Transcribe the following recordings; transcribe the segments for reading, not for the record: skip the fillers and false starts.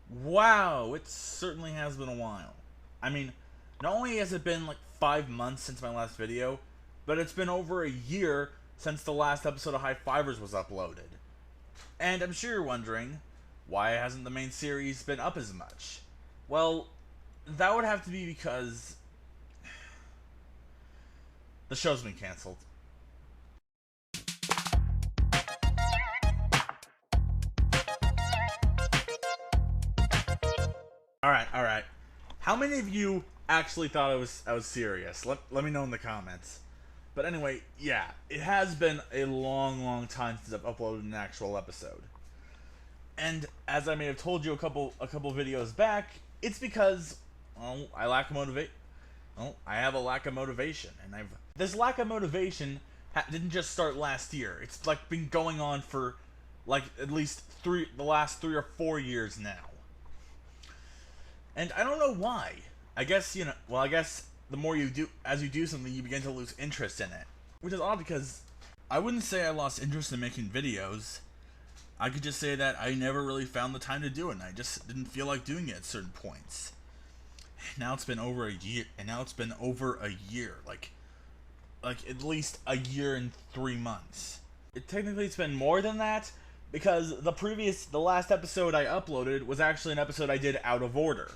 Wow, it certainly has been a while. I mean, not only has it been like 5 months since my last video, but it's been over a year since the last episode of High Fivers was uploaded. And I'm sure you're wondering, why hasn't the main series been up as much? Well, that would have to be because the show's been cancelled. Alright. How many of you actually thought I was serious? Let me know in the comments. But anyway, yeah, it has been a long time since I've uploaded an actual episode. And as I may have told you a couple videos back, it's because I lack motivate. I have a lack of motivation, and this lack of motivation didn't just start last year. It's like been going on for like at least the last 3 or 4 years now. And I don't know why. I guess, I guess the more you do, as you do something, you begin to lose interest in it. Which is odd because I wouldn't say I lost interest in making videos. I could just say that I never really found the time to do it, and I just didn't feel like doing it at certain points. Now it's been over a year, like at least a year and 3 months. It's been more than that, because the last episode I uploaded was actually an episode I did out of order.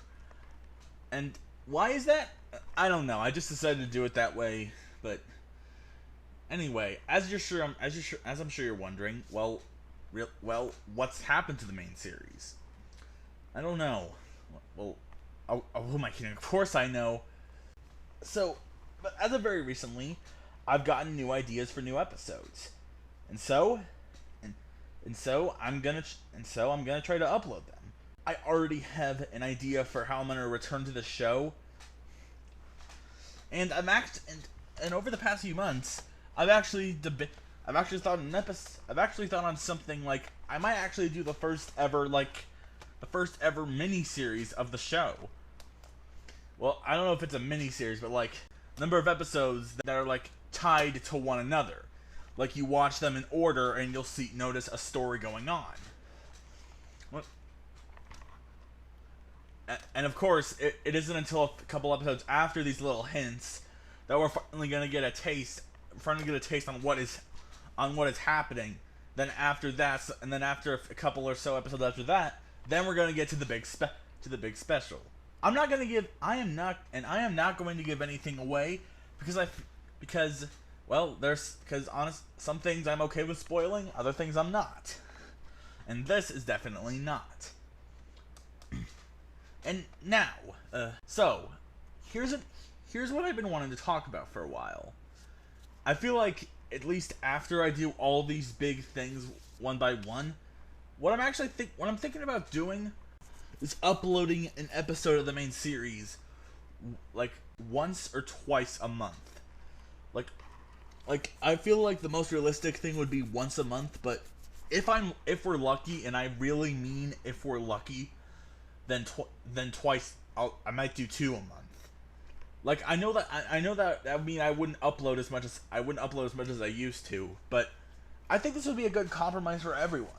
And why is that? I don't know. I just decided to do it that way. But anyway, as I'm sure you're wondering, well, what's happened to the main series? I don't know. Well, who am I kidding? Of course I know. So, but as of very recently, I've gotten new ideas for new episodes, and so I'm gonna try to upload them. I already have an idea for how I'm gonna return to the show, and and over the past few months, I've actually thought on something like I might actually do the first ever mini series of the show. Well, I don't know if it's a mini series, but like number of episodes that are like tied to one another. Like you watch them in order and you'll notice a story going on. And of course, it isn't until a couple episodes after these little hints that we're finally gonna get a taste on what is happening. Then after that, and then after a couple or so episodes after that, then we're gonna get to the big special. I am not going to give anything away because some things I'm okay with spoiling, other things I'm not, and this is definitely not. And now, so here's what I've been wanting to talk about for a while. I feel like at least after I do all these big things one by one, what I'm thinking about doing is uploading an episode of the main series like once or twice a month. Like I feel like the most realistic thing would be once a month, but if we're lucky, and I really mean if we're lucky, then twice. I might do 2 a month. Like I know that I mean I wouldn't upload as much as I used to, but I think this would be a good compromise for everyone.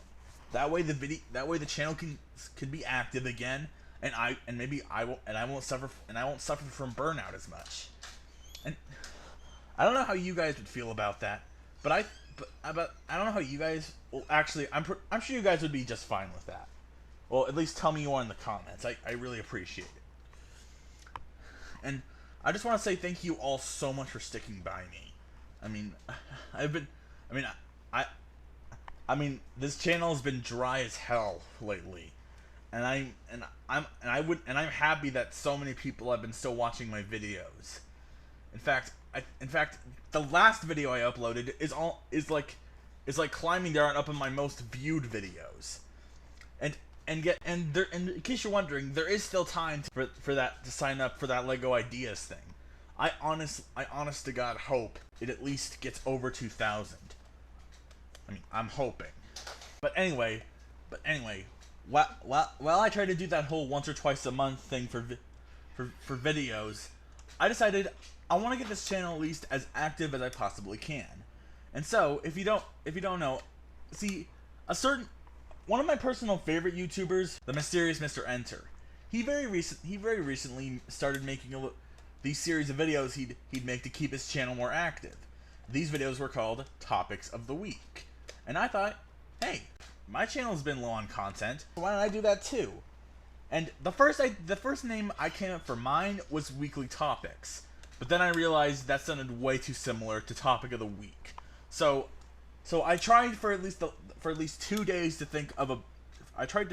That way the channel can be active again, and I won't suffer from burnout as much. And I don't know how you guys would feel about that, but I don't know how you guys. Well, actually, I'm sure you guys would be just fine with that. Well, at least tell me you are in the comments. I really appreciate it. And I just want to say thank you all so much for sticking by me. I mean, I mean, this channel has been dry as hell lately, and I'm happy that so many people have been still watching my videos. In fact, the last video I uploaded is like climbing there and up in my most viewed videos. And in case you're wondering, there is still time for that to sign up for that Lego Ideas thing. I honest to God hope it at least gets over 2,000. I mean, I'm hoping. But anyway, while I try to do that whole once or twice a month thing for videos, I decided I want to get this channel at least as active as I possibly can. And so, if you don't know, see, a certain one of my personal favorite YouTubers, the mysterious Mr. Enter. He very recently started making these series of videos he'd make to keep his channel more active. These videos were called Topics of the Week. And I thought, hey, my channel's been low on content, so why don't I do that too? And the first name I came up for mine was Weekly Topics. But then I realized that sounded way too similar to Topic of the Week. So I tried for at least 2 days to think of a I tried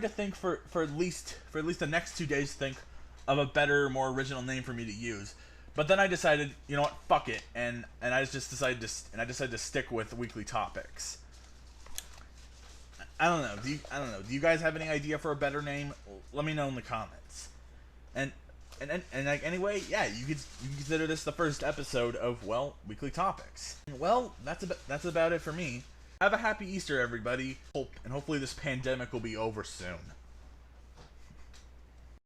to think for at least the next 2 days to think of a better, more original name for me to use. But then I decided, you know what, fuck it, and I decided to stick with Weekly Topics. I don't know. Do you guys have any idea for a better name? Let me know in the comments. And like, anyway, yeah, you can consider this the first episode of, well, Weekly Topics. Well, that's about it for me. Have a happy Easter, everybody. And hopefully this pandemic will be over soon.